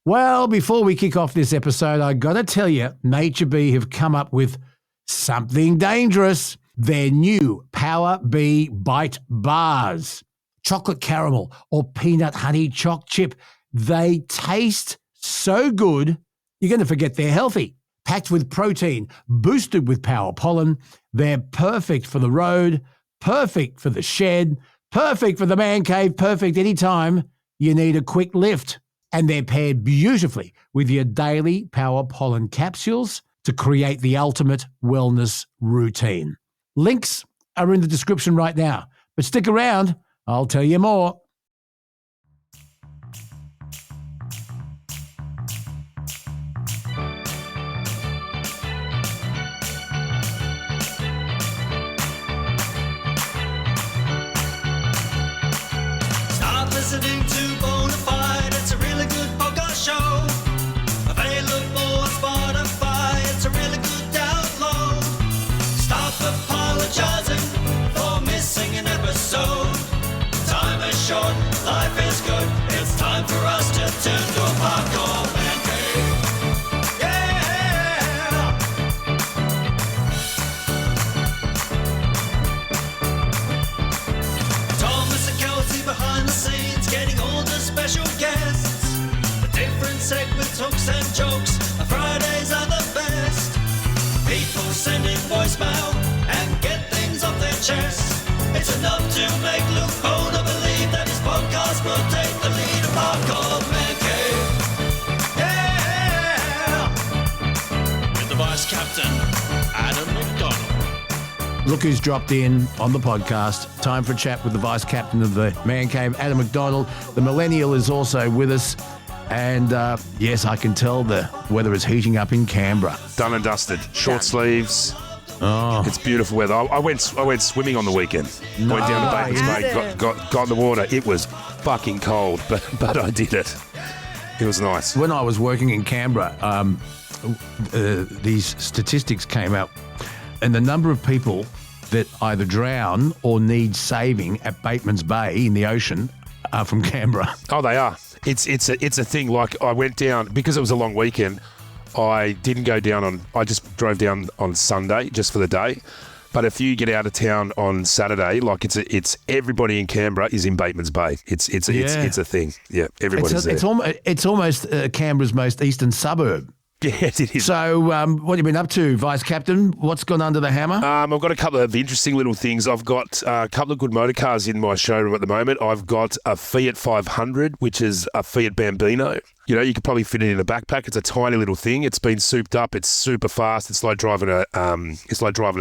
Well, before we kick off this episode, I got to tell you, Nature Bee have come up with something dangerous. Their new Power Bee Bite Bars. Chocolate caramel or peanut honey choc chip. They taste so good, you're going to forget they're healthy. Packed with protein, boosted with power pollen, they're perfect for the road, perfect for the shed, perfect for the man cave, perfect anytime you need a quick lift. And they're paired beautifully with your daily power pollen capsules to create the ultimate wellness routine. Links are in the description right now, but stick around, I'll tell you more. Start listening to Bonafide, it's a really good podcast show. Available on Spotify, it's a really good download. Stop apologizing for missing an episode. Time is short, life is good. It's time for us to tune to a podcast man cave. Yeah! Thomas and Kelsey behind the scenes, getting all the special guests. The different segments, hooks and jokes. Fridays are the best. People send in voicemail and get things off their chest. It's enough to make Luke Bona believe that his podcast will take the lead. A podcast man cave. Yeah! With the vice captain, Adam McDonald. Look who's dropped in on the podcast. Time for a chat with the vice captain of the man cave, Adam McDonald. The millennial is also with us. And yes, I can tell the weather is heating up in Canberra. Done and dusted. Short sleeves. Oh, It's beautiful weather. I went swimming on the weekend. Went down to Batemans Bay, got in the water. It was fucking cold, but I did it. It was nice. when I was working in Canberra, these statistics came out, and the number of people that either drown or need saving at Batemans Bay in the ocean are from Canberra. Oh, they are. It's a thing. Like, I went down because it was a long weekend. I didn't go down I just drove down on Sunday just for the day. But if you get out of town on Saturday, like it's everybody in Canberra is in Batemans Bay. It's a thing. Yeah, everybody's there. It's almost Canberra's most eastern suburb. Yes, it is. So what have you been up to, Vice Captain? What's gone under the hammer? I've got a couple of interesting little things. I've got a couple of good motor cars in my showroom at the moment. I've got a Fiat 500, which is a Fiat Bambino. You know, you could probably fit it in a backpack. It's a tiny little thing. It's been souped up. It's super fast. It's like driving a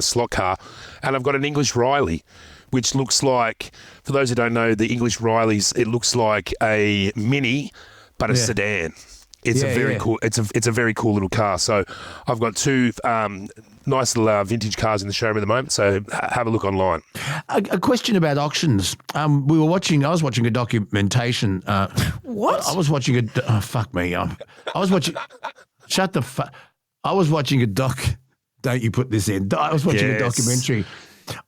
slot car. And I've got an English Riley, which looks like, for those who don't know, the English Rileys, it looks like a Mini, but a sedan. It's a very cool. It's a very cool little car. So I've got two nice little vintage cars in the showroom at the moment. So have a look online. A question about auctions. I was watching a documentation. What? I was watching fuck me. I was watching. Shut the fuck. I was watching a doc. Don't you put this in? I was watching a documentary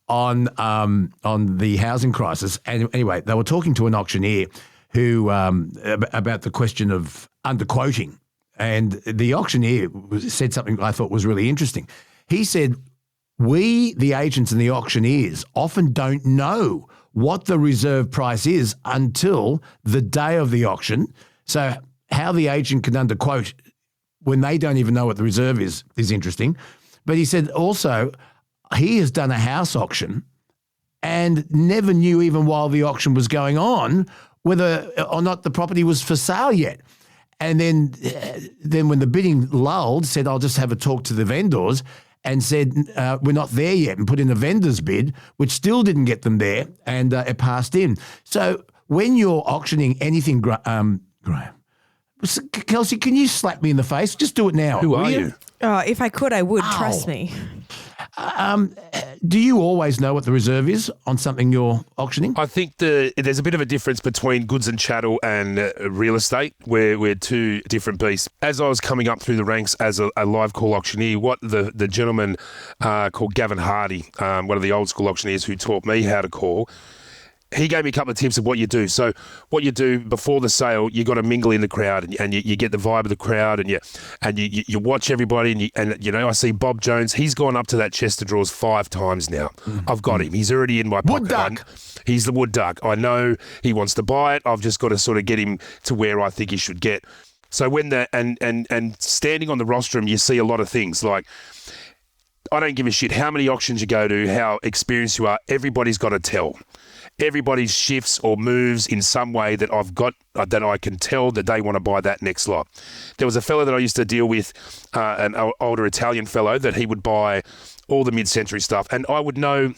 on the housing crisis, and anyway, they were talking to an auctioneer who about the question of underquoting, and the auctioneer said something I thought was really interesting. He said, we, the agents and the auctioneers, often don't know what the reserve price is until the day of the auction. So how the agent can underquote when they don't even know what the reserve is interesting. But he said also he has done a house auction and never knew, even while the auction was going on, whether or not the property was for sale yet. And then when the bidding lulled, said, I'll just have a talk to the vendors, and said, we're not there yet, and put in a vendor's bid, which still didn't get them there, and it passed in. So when you're auctioning anything, Graham, Kelsey, can you slap me in the face? Just do it now. Who are you? Oh, if I could, I would. Trust me. Do you always know what the reserve is on something you're auctioning? I think there's a bit of a difference between goods and chattel and real estate, where we're two different beasts. As I was coming up through the ranks as a live call auctioneer, what the gentleman called Gavin Hardy, one of the old school auctioneers who taught me how to call, he gave me a couple of tips of what you do. So what you do before the sale, you got to mingle in the crowd, and you get the vibe of the crowd, and you watch everybody, and I see Bob Jones. He's gone up to that chest of drawers 5 times now. I've got him. He's already in my pocket. Wood duck. He's the wood duck. I know he wants to buy it. I've just got to sort of get him to where I think he should get. So when and standing on the rostrum, you see a lot of things like, I don't give a shit how many auctions you go to, how experienced you are. Everybody's got to tell. Everybody shifts or moves in some way that that I can tell that they want to buy that next lot. There was a fellow that I used to deal with, an older Italian fellow, that he would buy all the mid-century stuff, and I would know,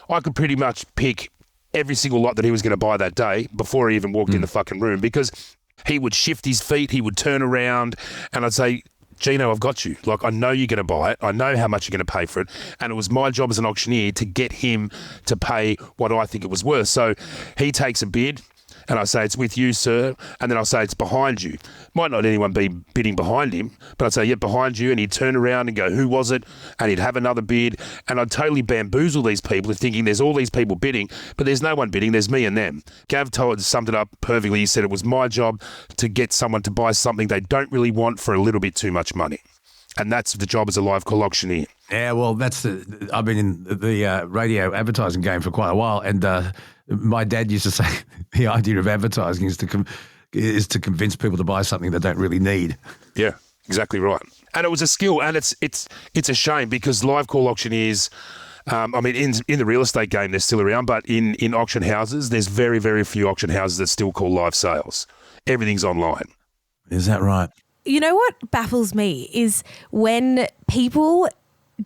I could pretty much pick every single lot that he was going to buy that day before he even walked in the fucking room, because he would shift his feet, he would turn around, and I'd say, Gino, I've got you. Like, I know you're going to buy it. I know how much you're going to pay for it. And it was my job as an auctioneer to get him to pay what I think it was worth. So he takes a bid, and I say, it's with you, sir. And then I'll say, it's behind you. Might not anyone be bidding behind him, but I'd say, yeah, behind you. And he'd turn around and go, who was it? And he'd have another bid. And I'd totally bamboozle these people thinking there's all these people bidding, but there's no one bidding. There's me and them. Gav summed it up perfectly. He said it was my job to get someone to buy something they don't really want for a little bit too much money. And that's the job as a live call auctioneer. Yeah, well, I've been in the radio advertising game for quite a while, and my dad used to say the idea of advertising is to convince people to buy something they don't really need. Yeah, exactly right. And it was a skill, and it's a shame because live call auctioneers, in the real estate game, they're still around, but in auction houses, there's very, very few auction houses that still call live sales. Everything's online. Is that right? You know what baffles me is when people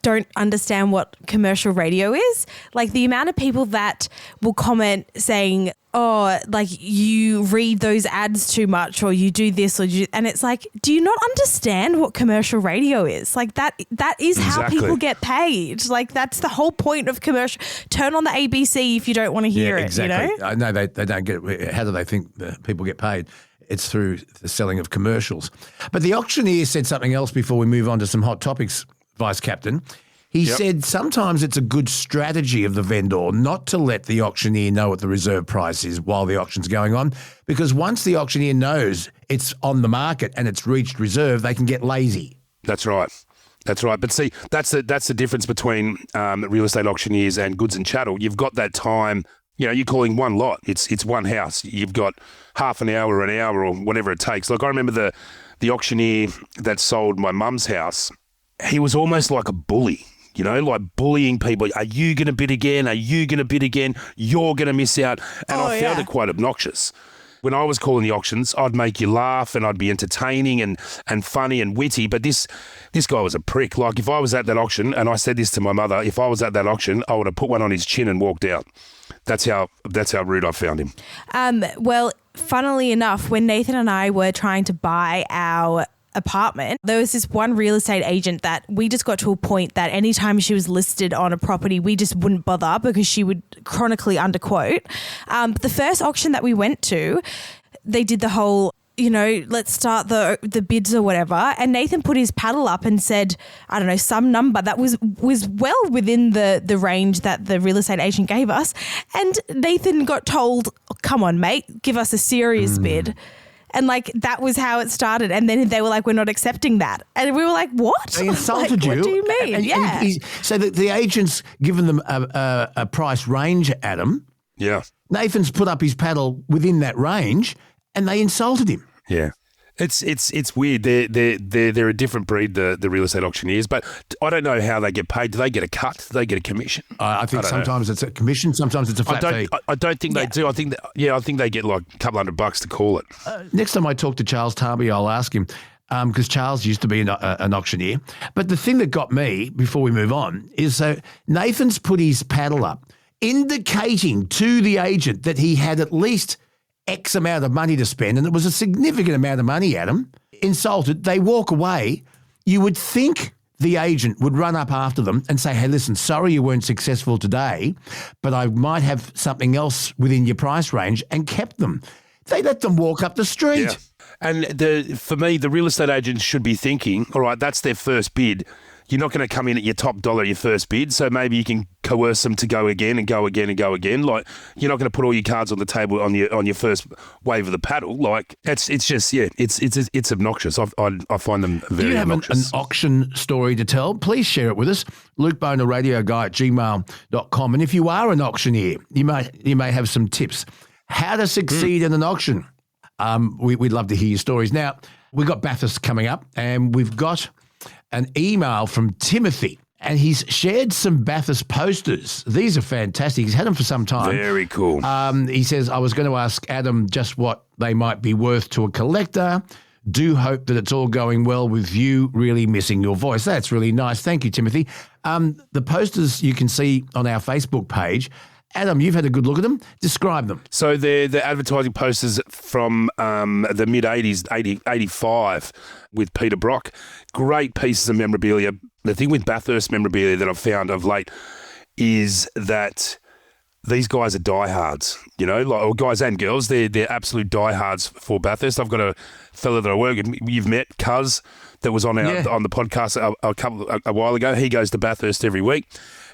don't understand what commercial radio is. Like the amount of people that will comment saying, oh, like you read those ads too much or you do this and it's like, do you not understand what commercial radio is? Like that is how people get paid. Like that's the whole point of commercial. Turn on the ABC if you don't want to hear it, exactly. You know? I know they don't get it. How do they think that people get paid? It's through the selling of commercials. But the auctioneer said something else before we move on to some hot topics, Vice Captain. He said sometimes it's a good strategy of the vendor not to let the auctioneer know what the reserve price is while the auction's going on, because once the auctioneer knows it's on the market and it's reached reserve, they can get lazy. That's right. That's right. But see, that's the difference between real estate auctioneers and goods and chattel. You've got that time. You know, you're calling one lot. It's one house. You've got half an hour or an hour or whatever it takes. Like I remember the auctioneer that sold my mum's house. He was almost like a bully, you know, like bullying people. Are you going to bid again? Are you going to bid again? You're going to miss out. And I found it quite obnoxious. When I was calling the auctions, I'd make you laugh and I'd be entertaining and funny and witty. But this guy was a prick. Like if I was at that auction, and I said this to my mother, if I was at that auction, I would have put one on his chin and walked out. That's how rude I found him. Well, funnily enough, when Nathan and I were trying to buy our apartment, there was this one real estate agent that we just got to a point that anytime she was listed on a property, we just wouldn't bother because she would chronically underquote. But the first auction that we went to, they did the whole, you know, let's start the bids or whatever. And Nathan put his paddle up and said, I don't know, some number that was well within the range that the real estate agent gave us. And Nathan got told, oh, come on, mate, give us a serious bid. And like that was how it started. And then they were like, we're not accepting that. And we were like, what? They insulted you. What do you mean? And so the agent's given them a price range, Adam. Yeah. Nathan's put up his paddle within that range and they insulted him. Yeah. It's weird. They're a different breed, the real estate auctioneers, but I don't know how they get paid. Do they get a cut? Do they get a commission? I think sometimes it's a commission, sometimes it's a flat fee. I don't think they do. I think they get like a couple $100 to call it. Next time I talk to Charles Tarby, I'll ask him, because Charles used to be an auctioneer. But the thing that got me, before we move on, is so Nathan's put his paddle up, indicating to the agent that he had at least X amount of money to spend, and it was a significant amount of money, Adam. Insulted, they walk away. You would think the agent would run up after them and say, hey, listen, sorry you weren't successful today, but I might have something else within your price range, and kept them. They let them walk up the street. Yeah. And for me, the real estate agents should be thinking, all right, that's their first bid. you're not going to come in at your top dollar at your first bid, so maybe you can coerce them to go again and go again and go again. Like, you're not going to put all your cards on the table on your first wave of the paddle. Like, it's just it's obnoxious. I find them very Do you have an obnoxious. auction story to tell? Please share it with us. LukeBonerRadioGuy@gmail.com. And if you are an auctioneer, you may have some tips how to succeed in an auction. We'd love to hear your stories. Now, we've got Bathurst coming up, and we've got an email from Timothy, and he's shared some Bathurst posters. These are fantastic. He's had them for some time. Very cool. He says, I was going to ask Adam just what they might be worth to a collector. Do hope that it's all going well with you. Really missing your voice. That's really nice. Thank you, Timothy. The posters you can see on our Facebook page. Adam, you've had a good look at them. Describe them. So they're the advertising posters from the mid-'80s, 85, with Peter Brock. Great pieces of memorabilia. The thing with Bathurst memorabilia that I've found of late is that these guys are diehards, or guys and girls. They're absolute diehards for Bathurst. I've got a fella that I work with. You've met, Cuz, that was on the podcast a while ago. He goes to Bathurst every week.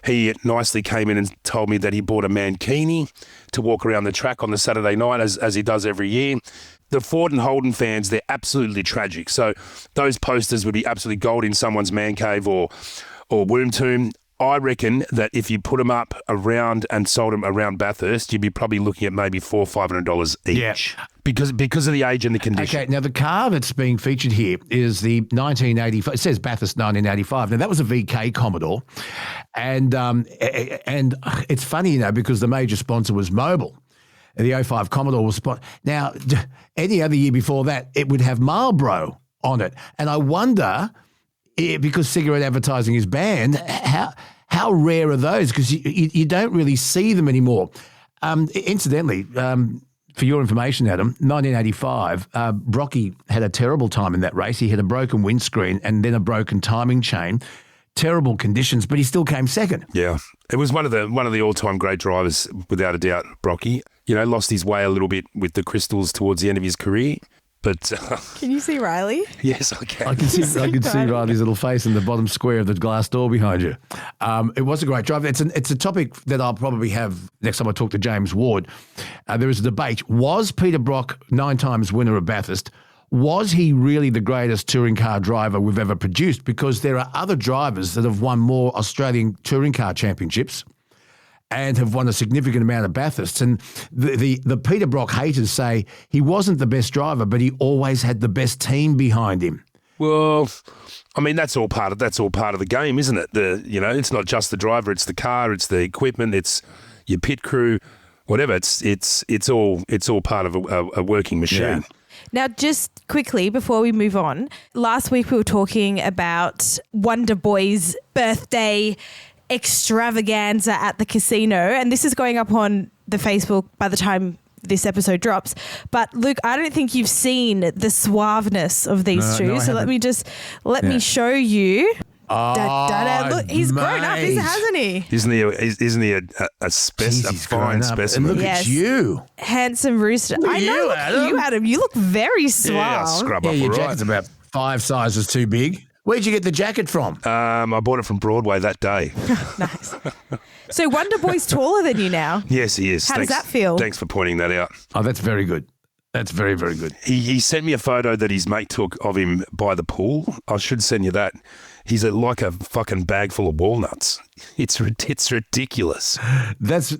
He nicely came in and told me that he bought a mankini to walk around the track on the Saturday night, as he does every year. The Ford and Holden fans, they're absolutely tragic. So those posters would be absolutely gold in someone's man cave or womb tomb. I reckon that if you put them up around and sold them around Bathurst, you'd be probably looking at maybe $400 or $500 each. Yeah. Because of the age and the condition. Okay, now the car that's being featured here is the 1985. It says Bathurst 1985. Now that was a VK Commodore, and it's funny, because the major sponsor was Mobil. And the 05 Commodore was Now, any other year before that, it would have Marlboro on it, and I wonder, because cigarette advertising is banned, how rare are those? Because you don't really see them anymore. Incidentally. For your information, Adam, 1985, Brockie had a terrible time in that race. He had a broken windscreen and then a broken timing chain. Terrible conditions, but he still came second. Yeah, it was one of the all-time great drivers, without a doubt. Brockie, lost his way a little bit with the crystals towards the end of his career. But Can you see Riley? yes, I can. I can see Riley's little face in the bottom square of the glass door behind you. It was a great drive. It's a topic that I'll probably have next time I talk to James Ward. There is a debate. Was Peter Brock 9 times winner of Bathurst? Was he really the greatest touring car driver we've ever produced? Because there are other drivers that have won more Australian touring car championships and have won a significant amount of Bathursts. And the Peter Brock haters say he wasn't the best driver, but he always had the best team behind him. Well, I mean, that's all part of the game, isn't it? It's not just the driver, it's the car, it's the equipment, it's your pit crew, whatever. It's all part of a working machine. Yeah. Now, just quickly before we move on, last week we were talking about Wonder Boy's birthday extravaganza at the casino, and this is going up on the Facebook by the time this episode drops. But Luke, I don't think you've seen the suaveness of these two, so let me show you. Look, he's grown up, hasn't he? Isn't he a fine specimen? And look at you. Handsome rooster. Look at I know, you, look at you, Adam. You look very suave. Yeah, I'll scrub up Your all right. jacket's about 5 sizes too big. Where'd you get the jacket from? I bought it from Broadway that day. Nice. So Wonder Boy's taller than you now. Yes, he is. How does that feel? Thanks for pointing that out. Oh, that's very good. That's very, very good. He sent me a photo that his mate took of him by the pool. I should send you that. He's like a fucking bag full of walnuts. It's ridiculous. That's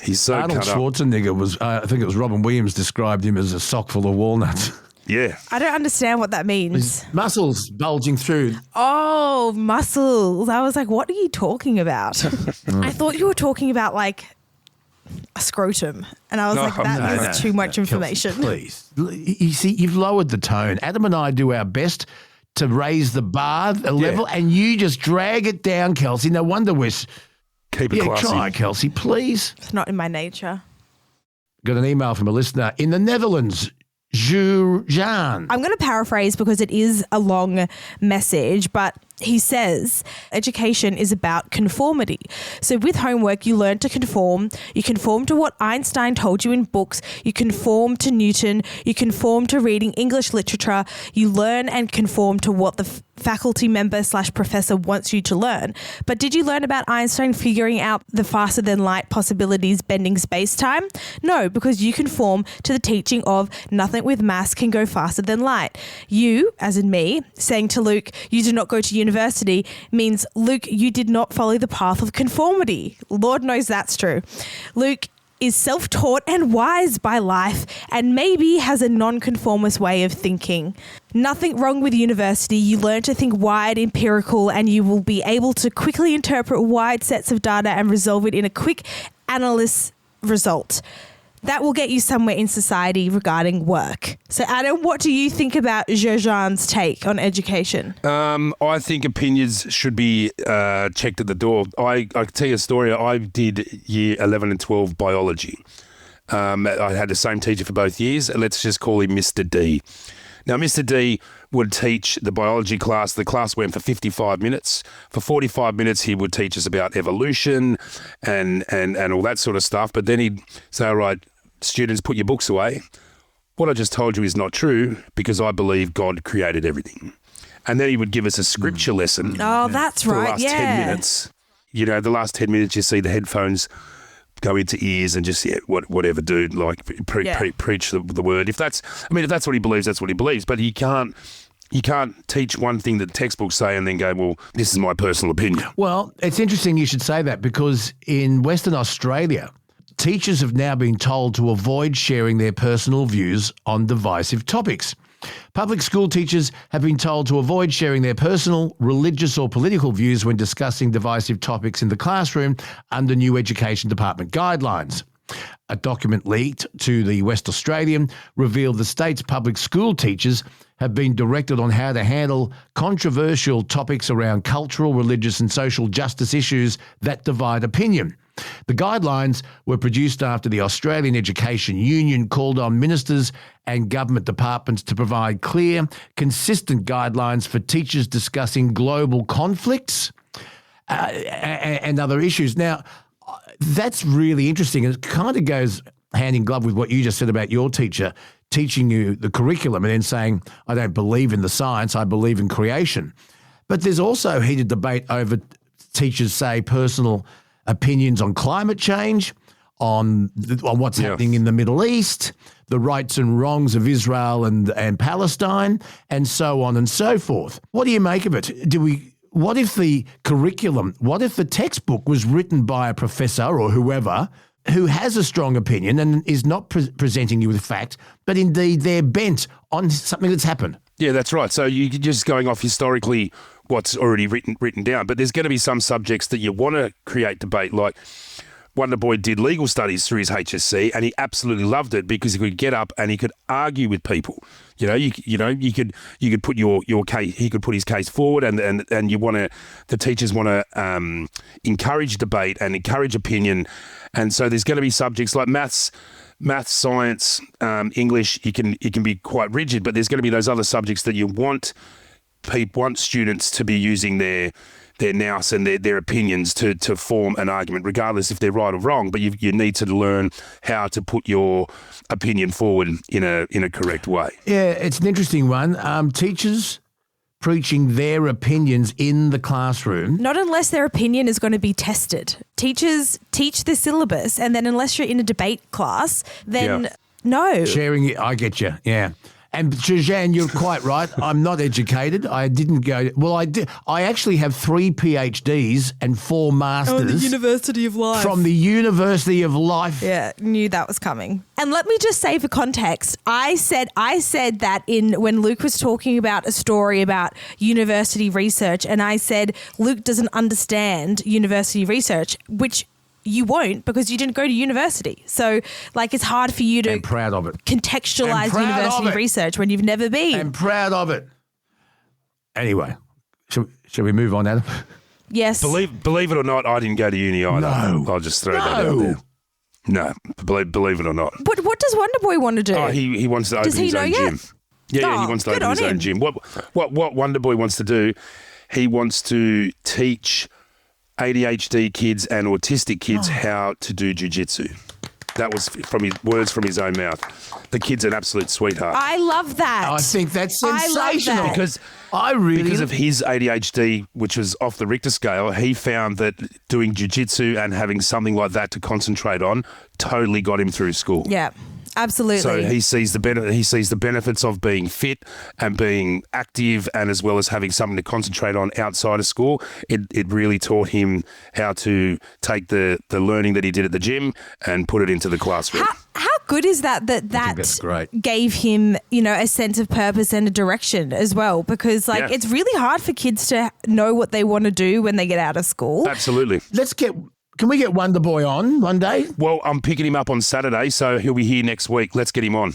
He's so Arnold cut up. Schwarzenegger was. I think it was Robin Williams described him as a sock full of walnuts. Yeah. I don't understand what that means. His muscles bulging through. Oh, muscles. I was like, what are you talking about? I thought you were talking about like a scrotum. And I was like, that is too much information. Kelsey, please. You see, you've lowered the tone. Adam and I do our best to raise the bar, the level, and you just drag it down, Kelsey. No wonder we're... Keep it classy. Try, Kelsey, please. It's not in my nature. Got an email from a listener in the Netherlands, Jujan. I'm going to paraphrase because it is a long message, but he says education is about conformity. So with homework, you learn to conform. You conform to what Einstein told you in books. You conform to Newton. You conform to reading English literature. You learn and conform to what the faculty member / professor wants you to learn. But did you learn about Einstein figuring out the faster than light possibilities bending space-time? No, because you conform to the teaching of nothing with mass can go faster than light. You, as in me, saying to Luke, you do not go to university means, Luke, you did not follow the path of conformity. Lord knows that's true. Luke is self-taught and wise by life and maybe has a non-conformist way of thinking. Nothing wrong with university. You learn to think wide, empirical, and you will be able to quickly interpret wide sets of data and resolve it in a quick analyst result. That will get you somewhere in society regarding work. So, Adam, what do you think about Jean's take on education? I think opinions should be checked at the door. I can tell you a story. I did year 11 and 12 biology. I had the same teacher for both years. Let's just call him Mr. D. Now, Mr. D would teach the biology class. The class went for 55 minutes. For 45 minutes, he would teach us about evolution and all that sort of stuff. But then he'd say, all right, students, put your books away. What I just told you is not true because I believe God created everything. And then he would give us a scripture lesson. Oh, that's for right. the last 10 minutes. You know, the last 10 minutes, you see the headphones go into ears and just whatever, dude. Like preach the word. If that's what he believes, that's what he believes. But you can't teach one thing that textbooks say and then go, well, this is my personal opinion. Well, it's interesting you should say that because in Western Australia, teachers have now been told to avoid sharing their personal views on divisive topics. Public school teachers have been told to avoid sharing their personal, religious or political views when discussing divisive topics in the classroom under new Education Department guidelines. A document leaked to the West Australian revealed the state's public school teachers have been directed on how to handle controversial topics around cultural, religious and social justice issues that divide opinion. The guidelines were produced after the Australian Education Union called on ministers and government departments to provide clear, consistent guidelines for teachers discussing global conflicts and other issues. Now, that's really interesting. It kind of goes hand in glove with what you just said about your teacher teaching you the curriculum and then saying, I don't believe in the science, I believe in creation. But there's also heated debate over teachers' say personal opinions on climate change, on what's happening in the Middle East, the rights and wrongs of Israel and Palestine, and so on and so forth. What do you make of it? What if the curriculum, what if the textbook was written by a professor or whoever who has a strong opinion and is not presenting you with fact, but indeed they're bent on something that's happened? Yeah, that's right. So you're just going off historically what's already written down, but there's going to be some subjects that you want to create debate. Like Wonder Boy did legal studies through his HSC, and he absolutely loved it because he could get up and he could argue with people. You could put your case. He could put his case forward, and the teachers want to encourage debate and encourage opinion, and so there's going to be subjects like maths, science, English. You can be quite rigid, but there's going to be those other subjects that you want students to be using their nous and their opinions to form an argument, regardless if they're right or wrong. But you need to learn how to put your opinion forward in a correct way. Yeah, it's an interesting one. Teachers preaching their opinions in the classroom. Not unless their opinion is going to be tested. Teachers teach the syllabus, and then unless you're in a debate class, then no. Sharing it, I get you, yeah. And Jean, you're quite right. I'm not educated. I didn't go. Well, I did. I actually have 3 PhDs and 4 masters. Oh, the University of Life. From the University of Life. Yeah, knew that was coming. And let me just say for context, I said that when Luke was talking about a story about university research, and I said Luke doesn't understand university research, which you won't because you didn't go to university. So, it's hard for you to I'm proud of it. Contextualize university research when you've never been. I'm proud of it. Anyway, shall we move on, Adam? Yes. Believe it or not, I didn't go to uni either. No. I'll just throw that out there. No, believe it or not. But what does Wonder Boy want to do? Oh, he wants to open his own gym. Yeah, he wants to open his own gym. What Wonder Boy wants to do, he wants to teach ADHD kids and autistic kids how to do jiu-jitsu. That was from his words from his own mouth. The kid's an absolute sweetheart. I love that. I think that's I love sensational. that. Because of his ADHD, which was off the Richter scale, he found that doing jiu-jitsu and having something like that to concentrate on totally got him through school. Yeah, absolutely. So he sees the benefits of being fit and being active, and as well as having something to concentrate on outside of school. It really taught him how to take the learning that he did at the gym and put it into the classroom. How good is that that's great. gave him, a sense of purpose and a direction as well? Because it's really hard for kids to know what they want to do when they get out of school. Absolutely. Can we get Wonder Boy on one day? Well, I'm picking him up on Saturday, so he'll be here next week. Let's get him on.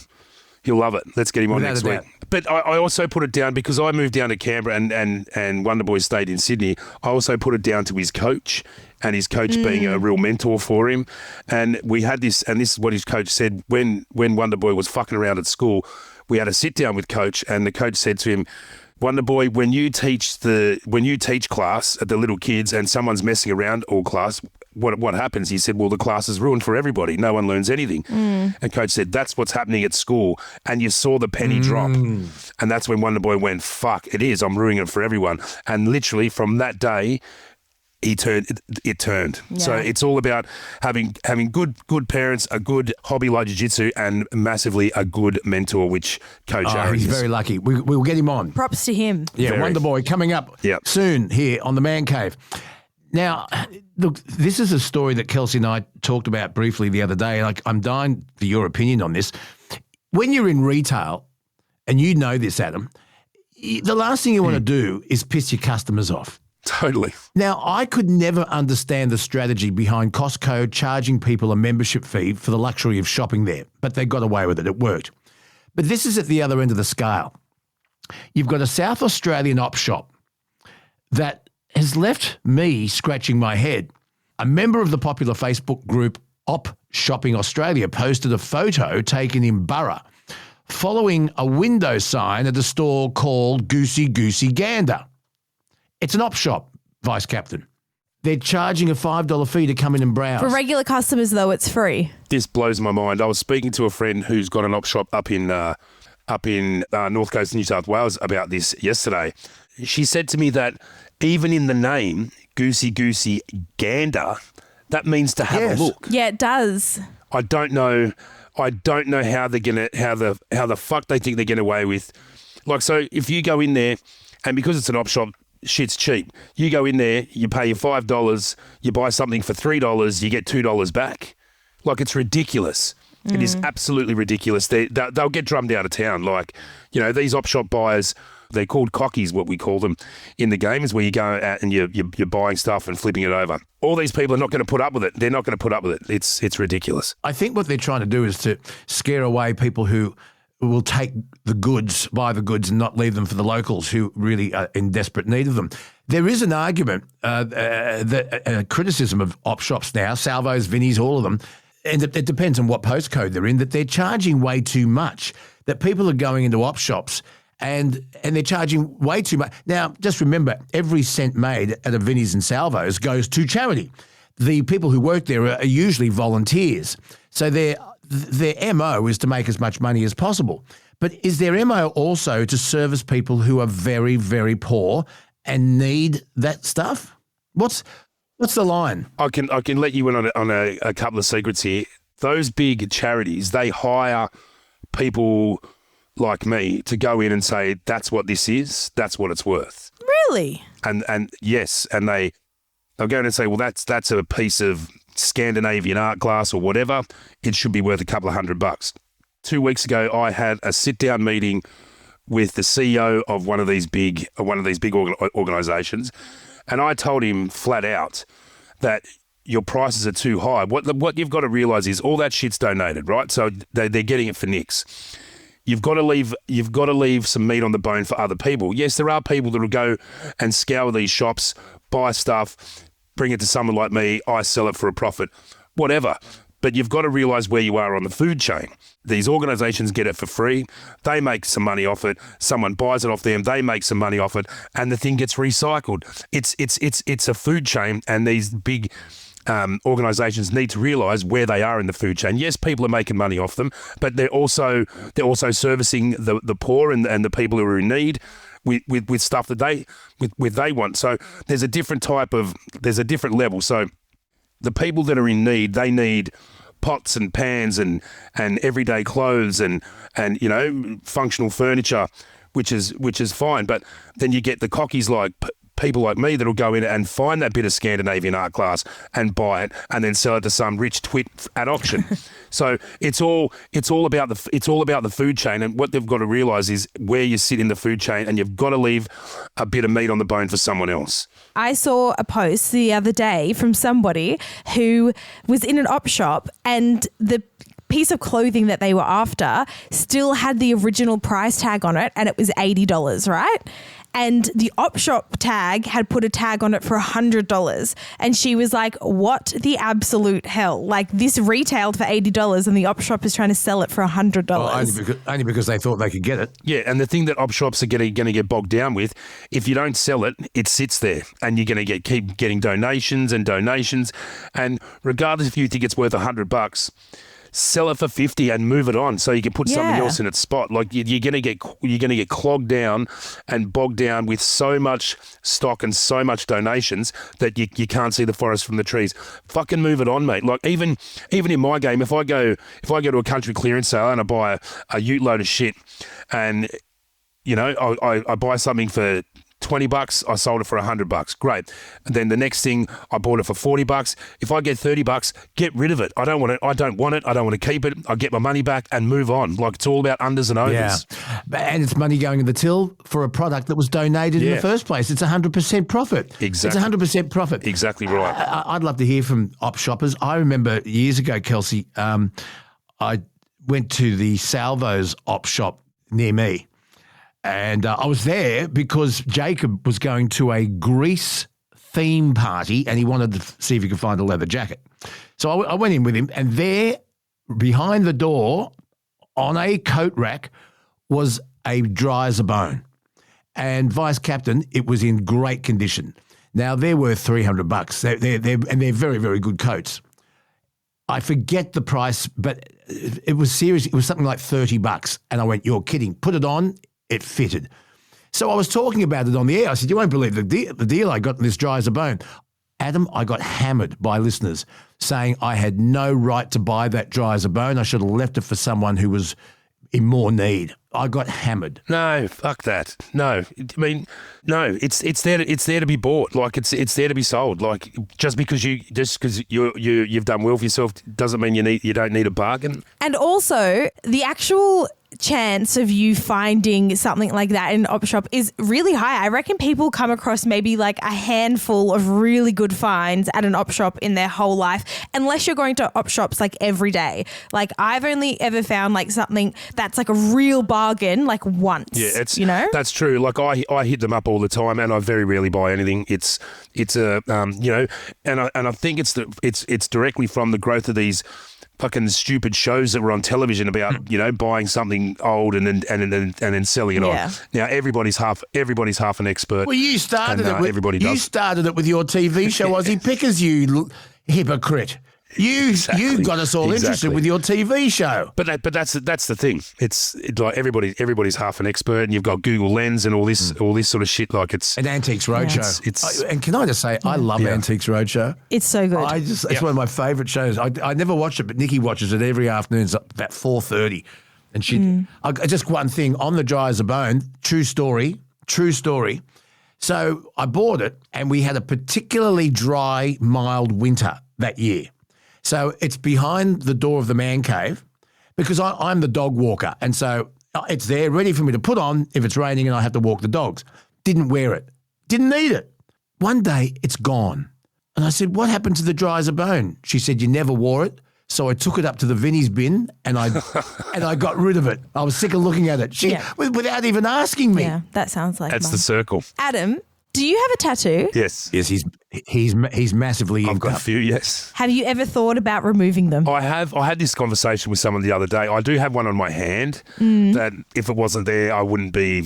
He'll love it. Let's get him on next week. But I also put it down because I moved down to Canberra and Wonder Boy stayed in Sydney. I also put it down to his coach, and his coach being a real mentor for him. And we had this, and this is what his coach said when Wonder Boy was fucking around at school. We had a sit down with coach, and the coach said to him, Wonder Boy, when you teach class at the little kids and someone's messing around all class, what happens? He said, well, the class is ruined for everybody. No one learns anything. And coach said, that's what's happening at school. And you saw the penny drop. And that's when Wonder Boy went, fuck, it is. I'm ruining it for everyone. And literally from that day, it turned. Yeah. So it's all about having good parents, a good hobby like jiu-jitsu, and massively a good mentor, which Coach Aaron he's is. very lucky. We'll get him on. Props to him. Yeah, Very. Wonder Boy coming up soon here on The Man Cave. Now, look, this is a story that Kelsey and I talked about briefly the other day. I'm dying for your opinion on this. When you're in retail, and you know this, Adam, the last thing you want to do is piss your customers off. Totally. Now, I could never understand the strategy behind Costco charging people a membership fee for the luxury of shopping there, but they got away with it. It worked. But this is at the other end of the scale. You've got a South Australian op shop that has left me scratching my head. A member of the popular Facebook group Op Shopping Australia posted a photo taken in Burra following a window sign at a store called Goosey Goosey Gander. It's an op shop, Vice Captain. They're charging a $5 fee to come in and browse. For regular customers, though, it's free. This blows my mind. I was speaking to a friend who's got an op shop up in North Coast, New South Wales about this yesterday. She said to me that even in the name, Goosey Goosey Gander, that means to have a look. Yeah, it does. I don't know how the fuck they think they're getting away with. So if you go in there, and because it's an op shop, shit's cheap. You go in there, you pay your $5, you buy something for $3, you get $2 back. It's ridiculous. It is absolutely ridiculous. They'll get drummed out of town. These op shop buyers, they're called cockies, what we call them in the game, is where you go out and you're buying stuff and flipping it over. All these people are not going to put up with it. They're not going to put up with it. It's ridiculous. I think what they're trying to do is to scare away people who will take the goods, buy the goods, and not leave them for the locals who really are in desperate need of them. There is an argument, criticism of op shops now, Salvos, Vinnies, all of them, and it depends on what postcode they're in, that they're charging way too much, that people are going into op shops and they're charging way too much. Now, just remember, every cent made at a Vinnies and Salvos goes to charity. The people who work there are usually volunteers. So their MO is to make as much money as possible. But is their MO also to service people who are very, very poor and need that stuff? What's the line? I can let you in on a couple of secrets here. Those big charities, they hire people like me to go in and say, that's what this is, that's what it's worth. Really? And yes, and they'll go in and say, well, that's a piece of Scandinavian art glass or whatever. It should be worth a couple of $100. 2 weeks ago, I had a sit-down meeting with the CEO of one of these big organisations, and I told him flat out that your prices are too high. What you've got to realise is all that shit's donated, right? So they're getting it for nicks. You've got to leave some meat on the bone for other people. Yes, there are people that will go and scour these shops, buy stuff, bring it to someone like me. I sell it for a profit, whatever. But you've got to realise where you are on the food chain. These organisations get it for free. They make some money off it. Someone buys it off them. They make some money off it, and the thing gets recycled. It's a food chain, and these big organisations need to realise where they are in the food chain. Yes, people are making money off them, but they're also servicing the poor and the people who are in need with stuff that they want. So there's a different level. So the people that are in need, they need pots and pans and everyday clothes and functional furniture, which is fine. But then you get the cockies like people like me that'll go in and find that bit of Scandinavian art glass and buy it and then sell it to some rich twit at auction. So it's all about the food chain, and what they've got to realise is where you sit in the food chain, and you've got to leave a bit of meat on the bone for someone else. I saw a post the other day from somebody who was in an op shop, and the piece of clothing that they were after still had the original price tag on it, and it was $80, right? And the op shop tag had put a tag on it for $100. And she was like, what the absolute hell? Like, this retailed for $80 and the op shop is trying to sell it for $100. Well, only because they thought they could get it. Yeah, and the thing that op shops are going to get bogged down with, if you don't sell it, it sits there, and you're going to keep getting donations. And regardless if you think it's worth $100, sell it for 50 and move it on, so you can put something else in its spot. Like, you're gonna get clogged down and bogged down with so much stock and so much donations that you can't see the forest from the trees. Fucking move it on, mate. Like, even in my game, if I go to a country clearance sale and I buy a ute load of shit, and I buy something for $20, I sold it for $100. Great. And then the next thing, I bought it for $40. If I get $30, get rid of it. I don't want it. I don't want to keep it. I get my money back and move on. Like, it's all about unders and overs. Yeah. And it's money going in the till for a product that was donated in the first place. It's 100% profit. Exactly. It's 100% profit. Exactly right. I'd love to hear from op shoppers. I remember years ago, Kelsey, I went to the Salvo's op shop near me. And I was there because Jacob was going to a Greece theme party, and he wanted to see if he could find a leather jacket. So I went in with him, and there, behind the door, on a coat rack, was a dry as a bone. And Vice Captain, it was in great condition. Now, they're worth $300. They're very, very good coats. I forget the price, but it was serious. It was something like $30. And I went, you're kidding. Put it on. It fitted. So I was talking about it on the air. I said, you won't believe the deal I got in this dry as a bone. Adam, I got hammered by listeners saying I had no right to buy that dry as a bone. I should have left it for someone who was in more need. I got hammered. No, fuck that. No, I mean, no. It's there to be bought. Like, it's there to be sold. Like, just because you've done well for yourself doesn't mean you don't need a bargain. And also, the actual chance of you finding something like that in an op shop is really high. I reckon people come across maybe like a handful of really good finds at an op shop in their whole life, unless you're going to op shops like every day. Like, I've only ever found like something that's like a real bargain like once. Yeah, that's true. Like, I hit them up all the time, and I very rarely buy anything. It's a and I think it's directly from the growth of these fucking stupid shows that were on television about buying something old and then selling it on. Now everybody's half an expert. Well, you started it. Everybody does. You started it with your TV show, Aussie Pickers. You hypocrite. You got us all interested with your TV show. But that's the thing. It's like everybody's half an expert, and you've got Google Lens and all this sort of shit. Like, it's an Antiques Roadshow. And can I just say, I love Antiques Roadshow. It's so good. It's one of my favourite shows. I never watch it, but Nikki watches it every afternoon. It's about 4:30, and just one thing on the dry as a bone. True story. So I bought it, and we had a particularly dry, mild winter that year. So it's behind the door of the man cave, because I'm the dog walker. And so it's there ready for me to put on if it's raining and I have to walk the dogs. Didn't wear it. Didn't need it. One day it's gone. And I said, what happened to the dry as a bone? She said, you never wore it. So I took it up to the Vinnie's bin and I got rid of it. I was sick of looking at it. Without even asking me. Yeah, that sounds like that's the circle. Adam, Do you have a tattoo? Yes. Yes, he's massively I've inked got a up. few, yes. Have you ever thought about removing them? I had this conversation with someone the other day. I do have one on my hand that if it wasn't there, I wouldn't be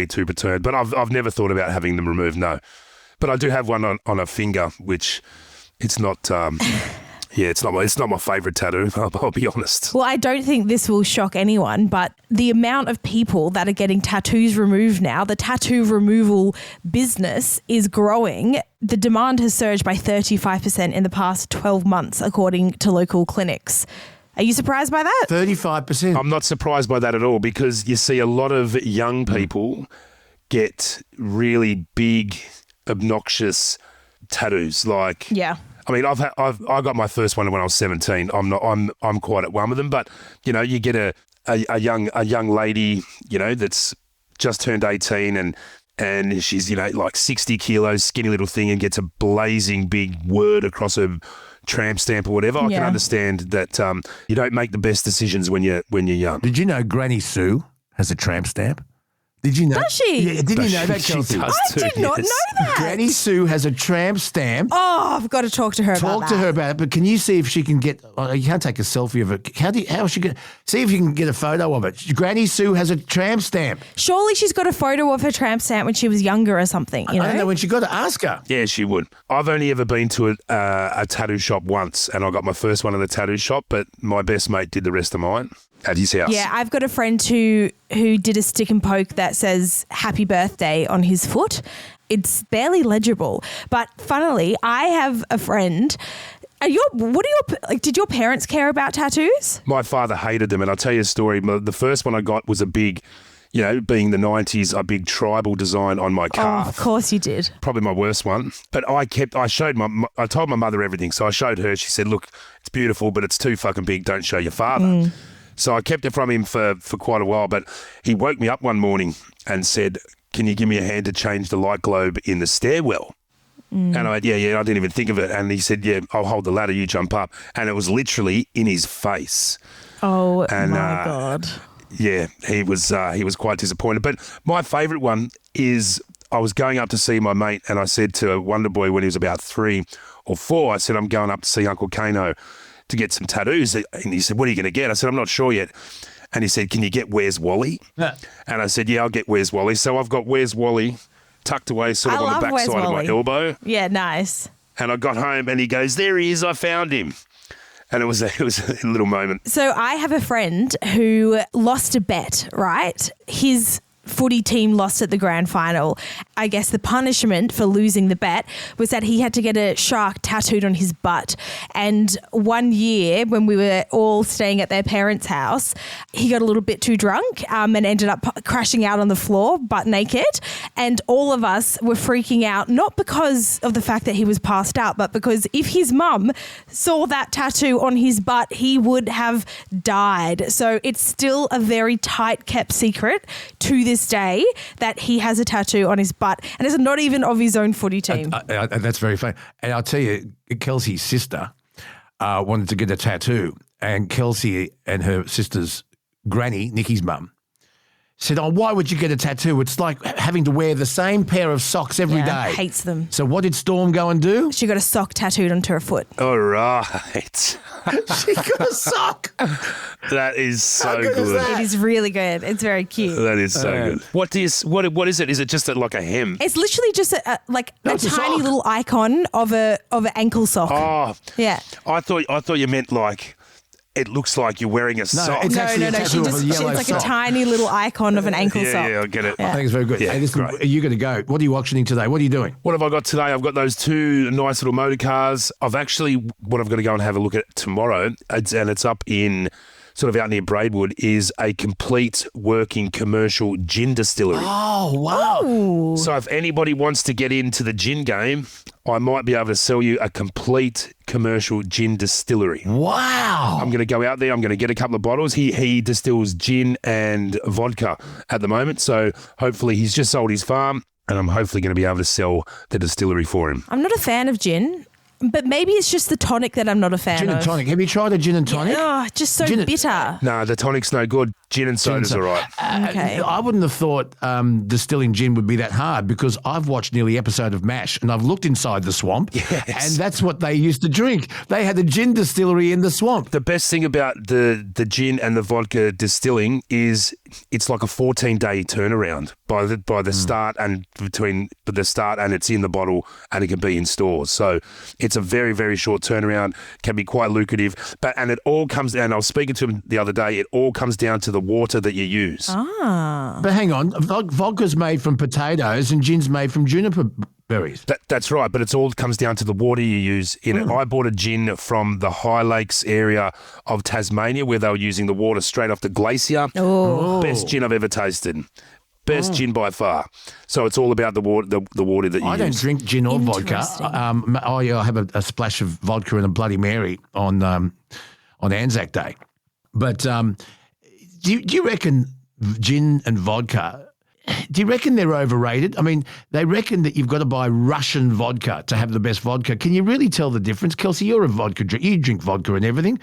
too perturbed. But I've never thought about having them removed, no. But I do have one on a finger, which it's not it's not my favourite tattoo, I'll be honest. Well, I don't think this will shock anyone, but the amount of people that are getting tattoos removed now, the tattoo removal business is growing. The demand has surged by 35% in the past 12 months, according to local clinics. Are you surprised by that? 35%. I'm not surprised by that at all because you see a lot of young people get really big, obnoxious tattoos. Like, Yeah. I mean, I got my first one when I was 17. I'm quite at one with them, but you know, you get a young lady, you know, that's just turned 18 and she's, you know, like 60 kilos, skinny little thing, and gets a blazing big word across her tramp stamp or whatever. I can Yeah. understand that you don't make the best decisions when you're young. Did you know Granny Sue has a tramp stamp? Did you know? Does she? Yeah, didn't you know that, She Kelsey? does. I did not Yes. know that. Granny Sue has a tramp stamp. Oh, I've got to talk to her about that. Talk to her about it, but can you see if she can get? Oh, you can't take a selfie of it. How is she going? See if you can get a photo of it. Granny Sue has a tramp stamp. Surely she's got a photo of her tramp stamp when she was younger or something, you know? I don't know when she got to ask her. Yeah, she would. I've only ever been to a tattoo shop once, and I got my first one in the tattoo shop, but my best mate did the rest of mine at his house. Yeah, I've got a friend who did a stick and poke that says happy birthday on his foot. It's barely legible. But funnily, I have a friend. Did your parents care about tattoos? My father hated them, and I'll tell you a story. The first one I got was a big, you know, being the 90s, a big tribal design on my Oh, calf. of course you did. Probably my worst one. But I told my mother everything. So I showed her. She said, look, it's beautiful, but it's too fucking big. Don't show your father. So I kept it from him for quite a while. But he woke me up one morning and said, can you give me a hand to change the light globe in the stairwell? And I went, yeah, I didn't even think of it. And he said, yeah, I'll hold the ladder, you jump up. And it was literally in his face. Oh, And, my God. Yeah, he was quite disappointed. But my favourite one is I was going up to see my mate, and I said to Wonder Boy when he was about 3 or 4, I said, I'm going up to see Uncle Kano to get some tattoos. And he said, what are you going to get? I said, I'm not sure yet. And he said, can you get Where's Wally? Yeah. And I said, yeah, I'll get Where's Wally. So I've got Where's Wally tucked away sort of I on the love Where's backside of my Wally. elbow. Yeah, nice. And I got home and he goes, there he is, I found him. And it was a little moment. So I have a friend who lost a bet, right? His footy team lost at the grand final. I guess the punishment for losing the bet was that he had to get a shark tattooed on his butt. And one year when we were all staying at their parents' house, he got a little bit too drunk and ended up crashing out on the floor butt naked. And all of us were freaking out, not because of the fact that he was passed out, but because if his mum saw that tattoo on his butt, he would have died. So it's still a very tight kept secret to this day that he has a tattoo on his butt, and it's not even of his own footy team. That's very funny. And I'll tell you, Kelsey's sister wanted to get a tattoo, and Kelsey and her sister's granny, Nikki's mum, said, oh, why would you get a tattoo? It's like having to wear the same pair of socks every day. Yeah, hates them. So what did Storm go and do? She got a sock tattooed onto her foot. All right. She got a sock. That is so good is good. that? It is really good. It's very cute. That is so good. What is it? Is it just like a hem? It's literally just a it's a tiny sock. little icon of an ankle sock. Oh, Yeah. I thought you meant like it looks like you're wearing a sock. it's No, actually a She tattoo of a just yellow it's like sock. a tiny little icon of an ankle sock. Yeah, I get it. I think it's very good. Yeah, Hey, listen, great. are you going to go? What are you auctioning today? What are you doing? What have I got today? I've got those 2 nice little motor cars. What I'm going to go and have a look at tomorrow, and it's up in sort of out near Braidwood, is a complete working commercial gin distillery. Oh, wow. So if anybody wants to get into the gin game, I might be able to sell you a complete commercial gin distillery. Wow. I'm going to go out there. I'm going to get a couple of bottles. He distills gin and vodka at the moment. So hopefully he's just sold his farm, and I'm hopefully going to be able to sell the distillery for him. I'm not a fan of gin. But maybe it's just the tonic that I'm not a fan Gin of. and tonic. Have you tried a gin and tonic? Oh, just so Gin and- bitter. No, the tonic's no good. Gin and soda's all right. Okay. I wouldn't have thought distilling gin would be that hard because I've watched nearly episode of MASH and I've looked inside the swamp and that's what they used to drink. They had a gin distillery in the swamp. The best thing about the gin and the vodka distilling is it's like a 14-day turnaround by the start and between the start and it's in the bottle and it can be in stores. So it's a very, very short turnaround, can be quite lucrative. And it all comes down, I was speaking to him the other day, it all comes down to the water that you use. But hang on, vodka's made from potatoes and gin's made from juniper berries. That's right, but it all comes down to the water you use in it. I bought a gin from the High Lakes area of Tasmania where they were using the water straight off the glacier. Best gin I've ever tasted. Best gin by far. So it's all about the water that you use. I don't drink gin or vodka. Interesting. I have a splash of vodka and a Bloody Mary on Anzac Day. But do you reckon gin and vodka, do you reckon they're overrated? I mean, they reckon that you've got to buy Russian vodka to have the best vodka. Can you really tell the difference? Kelsey, you're a vodka drinker. You drink vodka and everything.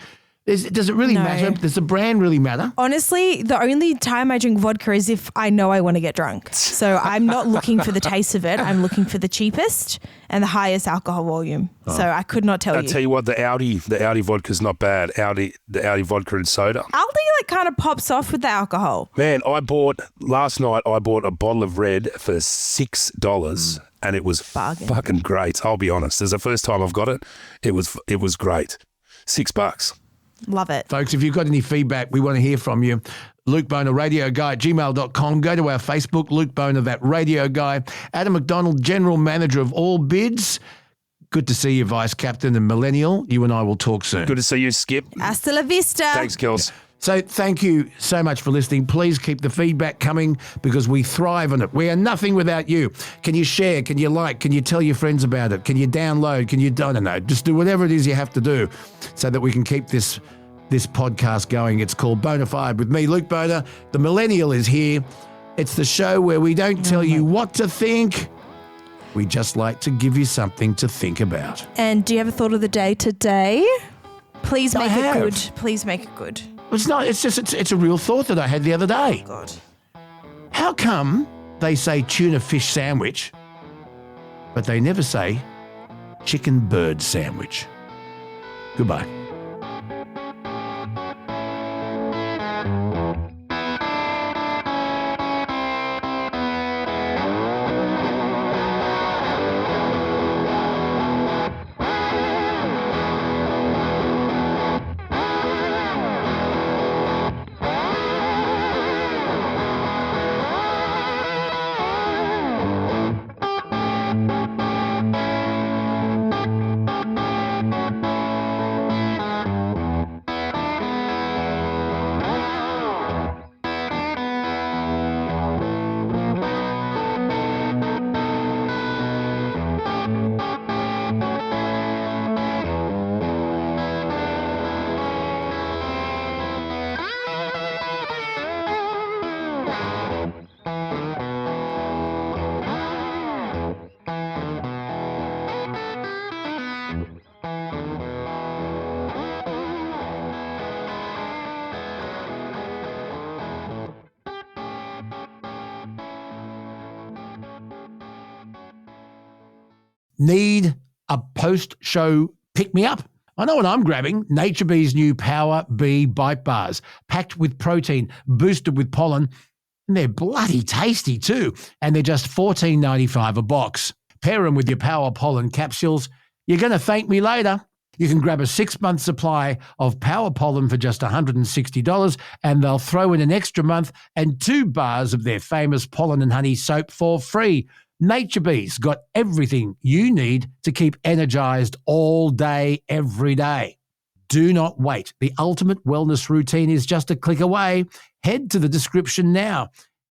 Does it really No. matter? Does the brand really matter? Honestly, the only time I drink vodka is if I know I want to get drunk. So I'm not looking for the taste of it. I'm looking for the cheapest and the highest alcohol volume. So I could not tell I'll you. tell you what, the Audi vodka's not bad. The Audi vodka and soda. Aldi kind of pops off with the alcohol. Man, last night I bought a bottle of red for $6 and it was Bargain. fucking great. I'll be honest. It's the first time I've got it. It was great. $6. Love it. Folks, if you've got any feedback, we want to hear from you. Luke Boner, radio guy at gmail.com. Go to our Facebook, Luke Boner, that radio guy. Adam McDonald, general manager of All Bids. Good to see you, vice captain and millennial. You and I will talk soon. Good to see you, Skip. Hasta la vista. Thanks, Kels. So thank you so much for listening. Please keep the feedback coming because we thrive on it. We are nothing without you. Can you share? Can you like? Can you tell your friends about it? Can you download? Can you, I don't know, just do whatever it is you have to do so that we can keep this podcast going. It's called Bonafide with me, Luke Boner. The millennial is here. It's the show where we don't tell you what to think. We just like to give you something to think about. And do you have a thought of the day today? Please I make it have. good. Please make it good. It's not, it's a real thought that I had the other day. God. How come they say tuna fish sandwich, but they never say chicken bird sandwich? Goodbye. Need a post-show pick-me-up? I know what I'm grabbing. Nature Bee's new Power Bee Bite Bars, packed with protein, boosted with pollen, and they're bloody tasty too. And they're just $14.95 a box. Pair them with your Power Pollen capsules. You're going to thank me later. You can grab a 6-month supply of Power Pollen for just $160, and they'll throw in an extra month and 2 bars of their famous pollen and honey soap for free. Nature Bee's got everything you need to keep energized all day, every day. Do not wait. The ultimate wellness routine is just a click away. Head to the description now.